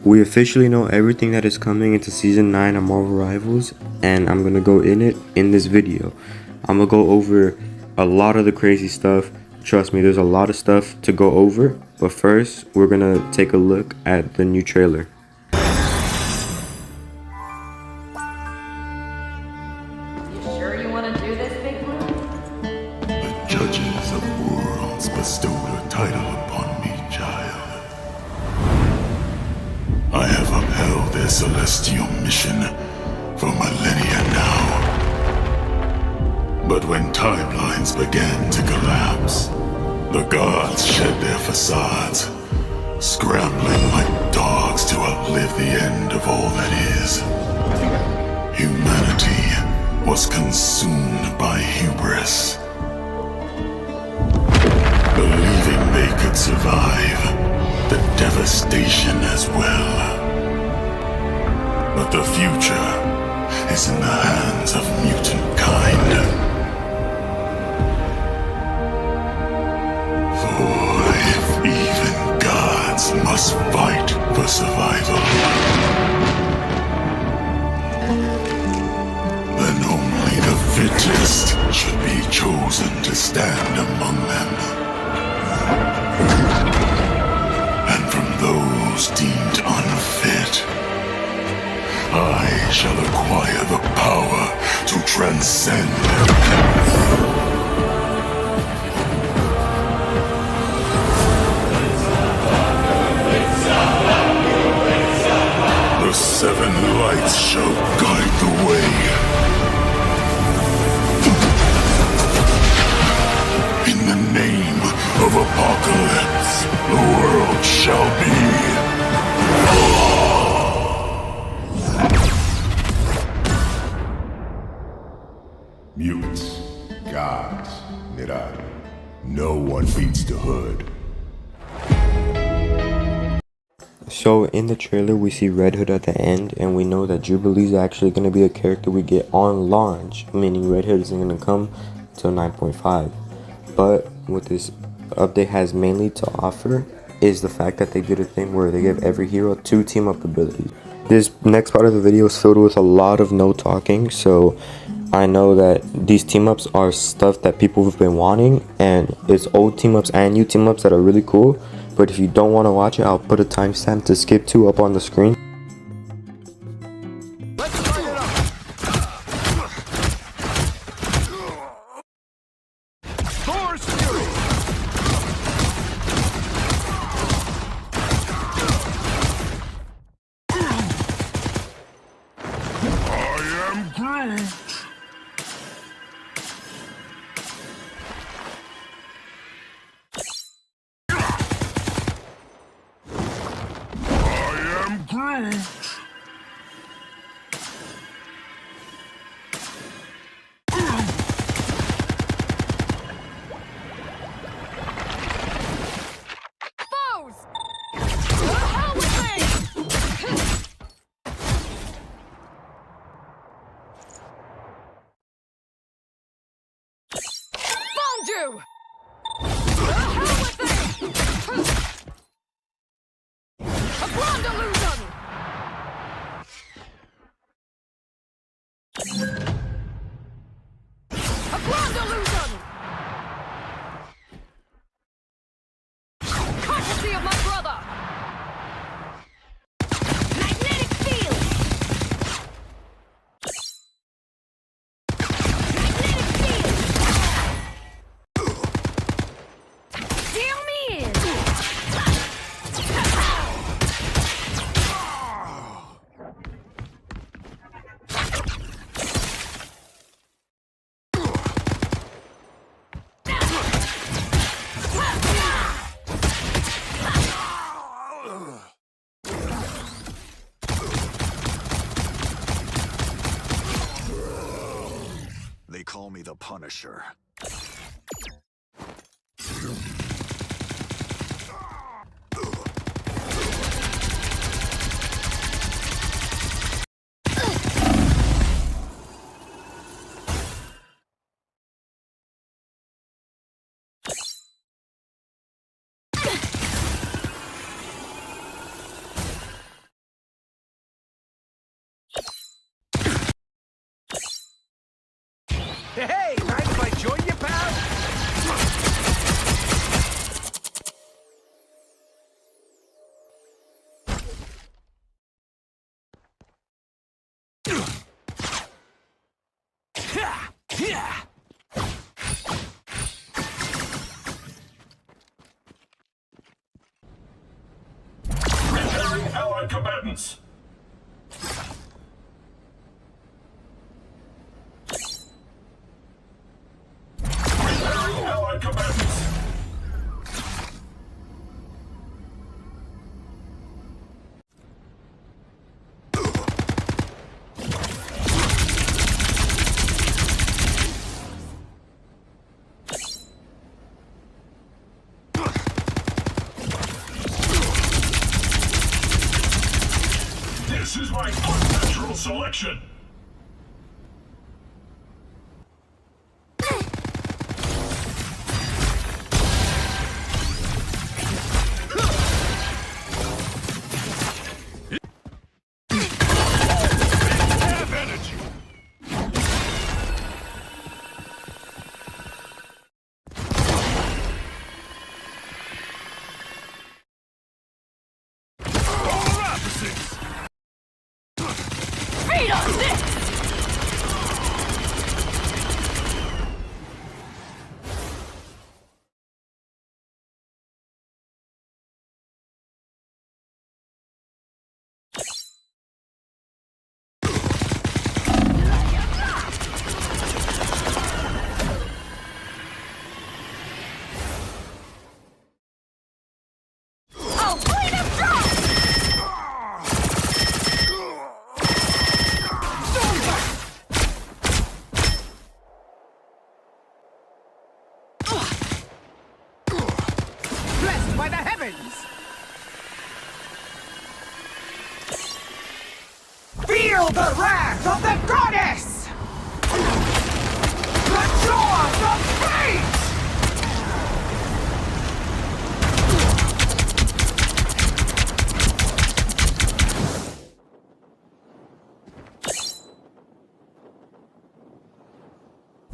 We officially know everything that is coming into Season 9 of Marvel Rivals, and I'm gonna go in it in this video. I'm gonna go over a lot of the crazy stuff. Trust me, there's a lot of stuff to go over, but first, we're gonna take a look at the new trailer. You sure you want to do this, Big Blue? The judges of worlds bestowed a title upon me, child. I have upheld their celestial mission for millennia now. But when timelines began to collapse, the gods shed their facades, scrambling like dogs to outlive the end of all that is. Humanity was consumed by hubris, believing they could survive the devastation as well. But the future is in the hands of mutant kind. For if even gods must fight for survival, then only the fittest should be chosen to stand among them. And from those deemed unfit, I shall acquire the power to transcend. The seven lights shall guide the way. In the name of Apocalypse, the world shall be. Mutants, gods, Nidal. No one beats the Hood. So in the trailer, we see Red Hood at the end, and we know that Jubilee's actually going to be a character we get on launch, meaning Red Hood isn't going to come till 9.5. But what this update has mainly to offer is the fact that they did a thing where they give every hero 2 team-up abilities. This next part of the video is filled with a lot of no talking, so I know that these team-ups are stuff that people have been wanting, and it's old team-ups and new team-ups that are really cool. But if you don't want to watch it, I'll put a timestamp to skip to up on the screen. Let's light it up. Thor's Fury. I am Groot. Groot. Foes! To hell with me! Found you! To hell with me! A grand illusion! A grand illusion! Courtesy of my brother! Magnetic field! Magnetic field! Deal me in! They call me the Punisher. Hey, mind if I join you, pal? Repairing allied combatants. Repairing allied combatants. This is my unnatural selection. Have energy. Polar opposites. Feed on this! I'll clean him dry! Blessed by the heavens. Feel the wrath of the goddess! The jaws of fate!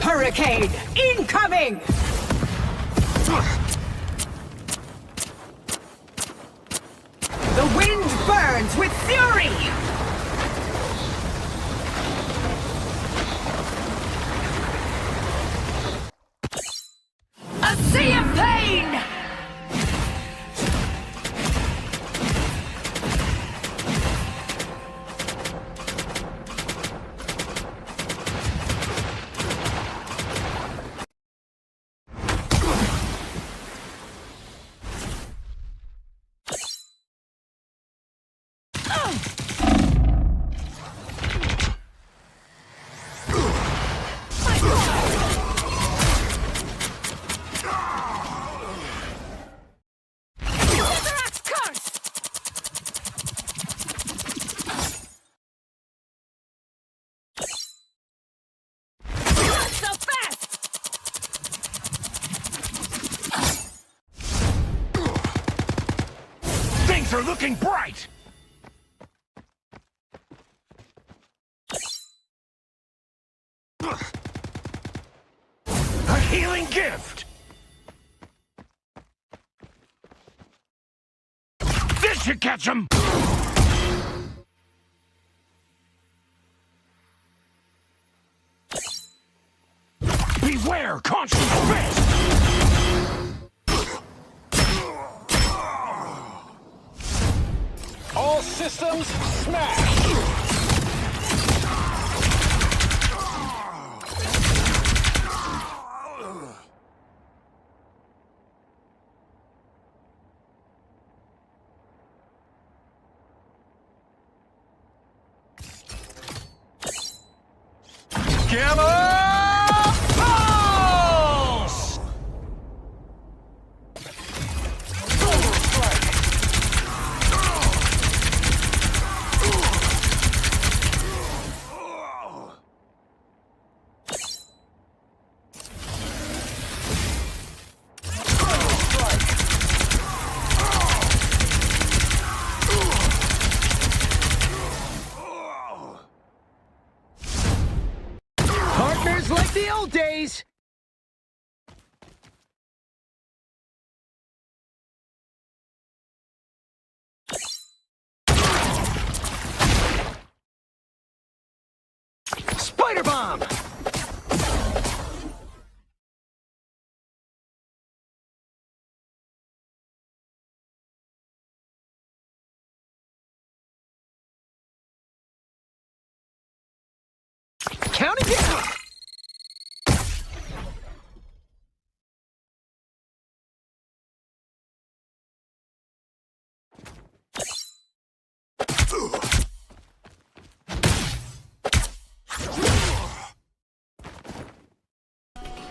Hurricane incoming! The wind burns with fury! A sea of pain! Tesseract curse! Not so fast! Things are looking bright! A healing gift! This should catch him! Beware, conscious fist! All systems smash! Gamma Pulse! Silver Strike! like the old days. Spider bomb. Counting down.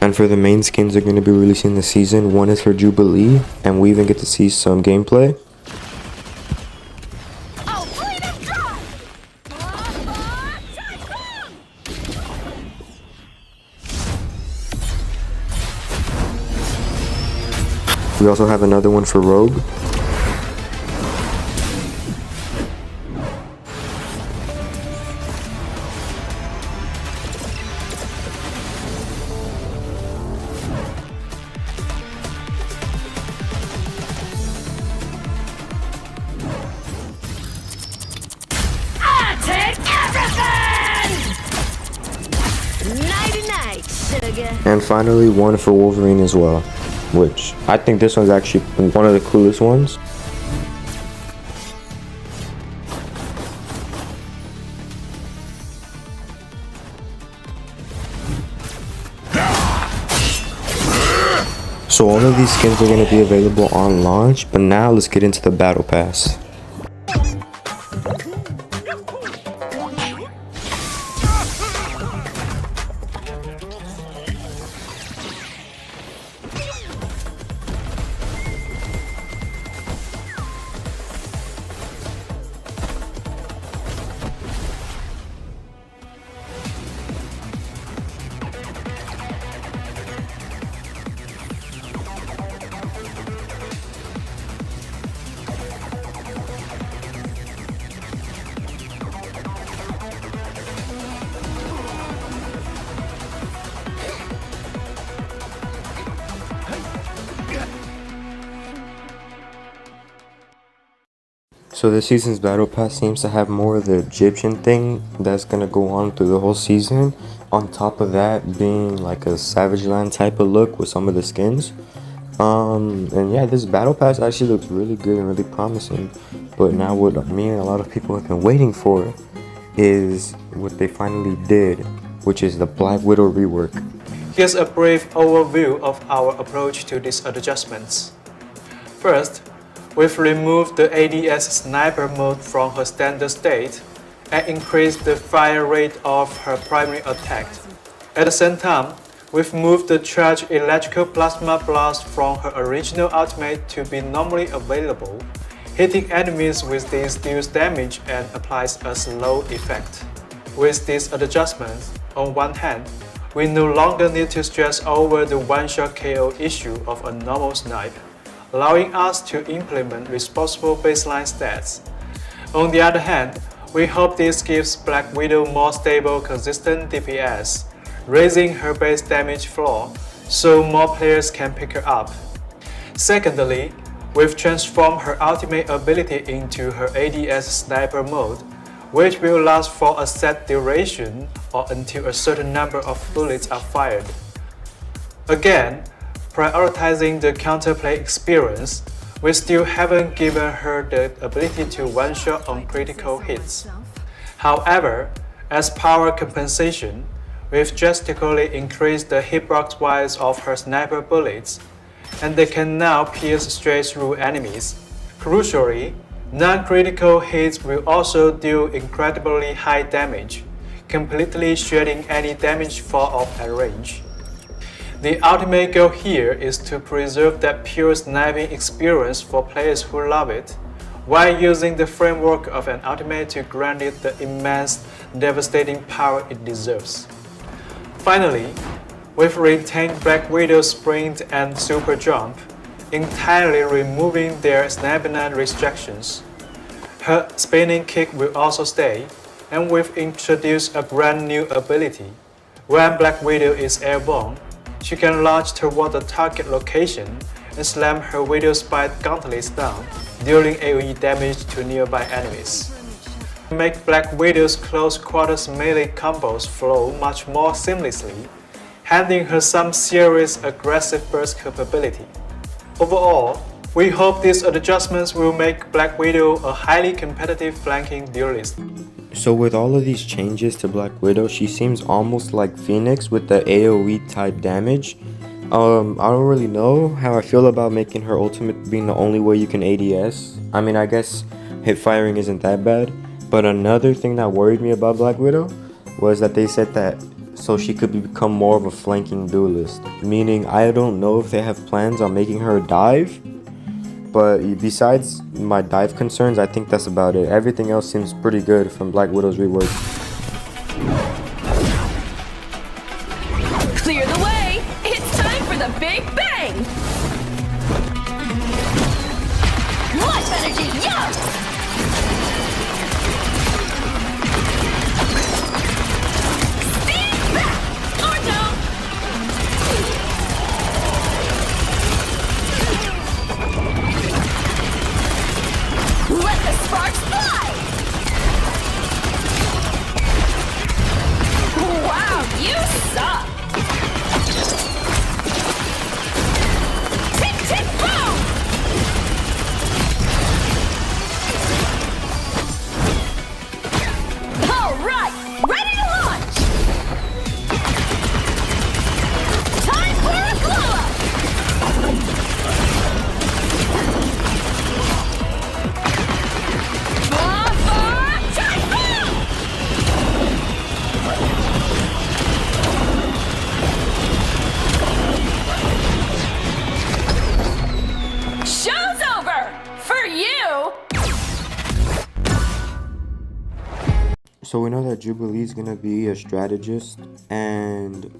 And for the main skins they're going to be releasing this season, one is for Jubilee, and we even get to see some gameplay. Oh, bleed him dry! We also have another one for Rogue. Take everything! Nighty-night, sugar. And finally, one for Wolverine as well, which I think this one's actually one of the coolest ones. So all of these skins are going to be available on launch, but now let's get into the Battle Pass. So this season's Battle Pass seems to have more of the Egyptian thing that's gonna go on through the whole season. On top of that being like a Savage Land type of look with some of the skins. And yeah, this Battle Pass actually looks really good and really promising. But now what me and a lot of people have been waiting for is what they finally did, which is the Black Widow rework. Here's a brief overview of our approach to these adjustments. First, we've removed the ADS sniper mode from her standard state and increased the fire rate of her primary attack. At the same time, we've moved the charged electrical plasma blast from her original ultimate to be normally available, hitting enemies with this deals damage and applies a slow effect. With these adjustments, on one hand, we no longer need to stress over the one-shot KO issue of a normal snipe, allowing us to implement responsible baseline stats. On the other hand, we hope this gives Black Widow more stable, consistent DPS, raising her base damage floor so more players can pick her up. Secondly, we've transformed her ultimate ability into her ADS sniper mode, which will last for a set duration or until a certain number of bullets are fired. Again, prioritizing the counterplay experience, we still haven't given her the ability to one-shot on critical hits. However, as power compensation, we've drastically increased the hitbox-wise of her sniper bullets, and they can now pierce straight through enemies. Crucially, non-critical hits will also deal incredibly high damage, completely shredding any damage fall off at range. The ultimate goal here is to preserve that pure sniping experience for players who love it, while using the framework of an ultimate to grant it the immense, devastating power it deserves. Finally, we've retained Black Widow's sprint and super jump, entirely removing their stamina restrictions. Her spinning kick will also stay, and we've introduced a brand new ability, When Black Widow is airborne, she can launch toward the target location and slam her Widow Spike gauntlets down, dealing AoE damage to nearby enemies. Make Black Widow's close quarters melee combos flow much more seamlessly, handing her some serious aggressive burst capability. Overall, we hope these adjustments will make Black Widow a highly competitive flanking duelist. So with all of these changes to Black Widow, she seems almost like Phoenix with the AoE type damage. I don't really know how I feel about making her ultimate being the only way you can ADS. I mean, I guess hip firing isn't that bad. But another thing that worried me about Black Widow was that they said that so she could become more of a flanking duelist. Meaning, I don't know if they have plans on making her dive. But besides my dive concerns, I think that's about it. Everything else seems pretty good from Black Widow's rework. Clear the way! It's time for the Big Bang! Life energy, yeah! Stand back! Or no! Let the sparks fly! Wow, you suck! Tick, tick, boom! All right, ready to launch! Time for a blow-up! Show's over! For you! So we know that Jubilee's gonna be a strategist, and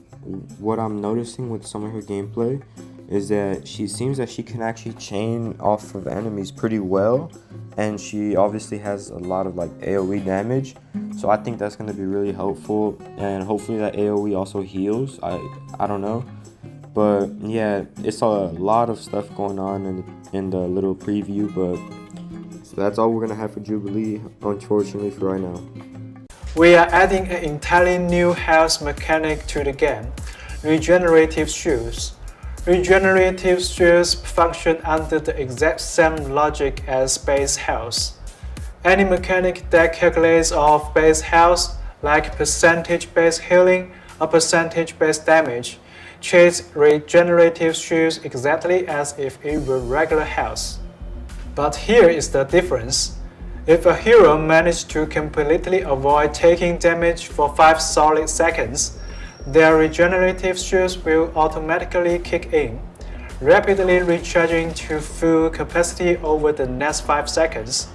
what I'm noticing with some of her gameplay is that she seems that she can actually chain off of enemies pretty well, and she obviously has a lot of like AoE damage, so I think that's gonna be really helpful, and hopefully that AoE also heals. I don't know, but yeah, it's a lot of stuff going on in the little preview, but so that's all we're gonna have for Jubilee, unfortunately, for right now. We are adding an entirely new health mechanic to the game, regenerative shields. Regenerative shields function under the exact same logic as base health. Any mechanic that calculates off base health, like percentage base healing or percentage base damage, treats regenerative shields exactly as if it were regular health. But here is the difference. If a hero managed to completely avoid taking damage for 5 solid seconds, their regenerative shields will automatically kick in, rapidly recharging to full capacity over the next 5 seconds.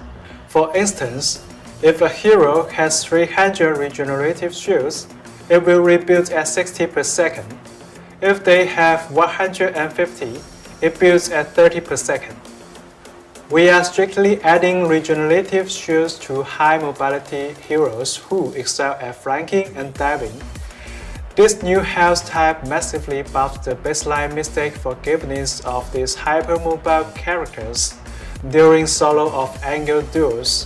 For instance, if a hero has 300 regenerative shields, it will rebuild at 60 per second. If they have 150, it builds at 30 per second. We are strictly adding regenerative shields to high mobility heroes who excel at flanking and diving. This new health type massively buffs the baseline mistake forgiveness of these hypermobile characters during solo or angle duels,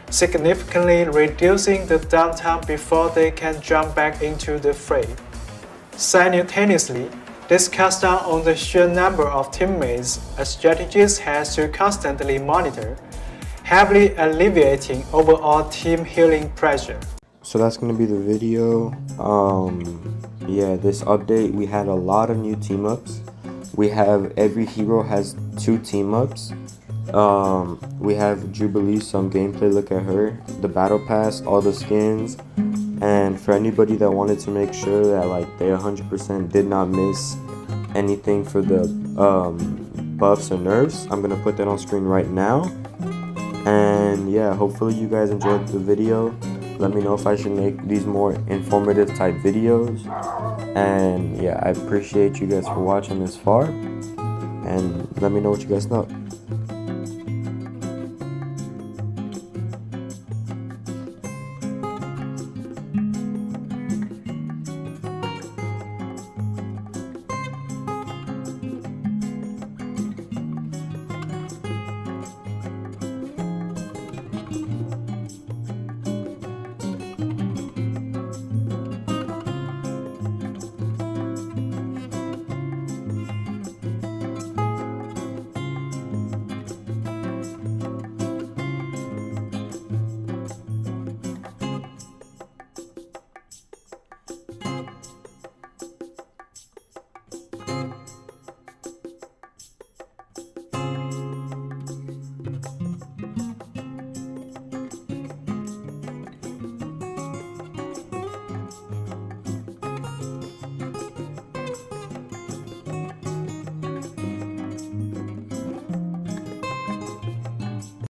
significantly reducing the downtime before they can jump back into the fray. Simultaneously, this cuts down on the sheer number of teammates a strategist has to constantly monitor, heavily alleviating overall team healing pressure. So that's gonna be the video. Yeah, this update, we had a lot of new team ups. We have every hero has 2 team ups. We have Jubilee, some gameplay, look at her, the battle pass, all the skins, and for anybody that wanted to make sure that like they 100% did not miss anything for the buffs and nerfs, I'm gonna put that on screen right now. And yeah, hopefully you guys enjoyed the video. Let me know if I should make these more informative type videos. And yeah, I appreciate you guys for watching this far, and let me know what you guys thought.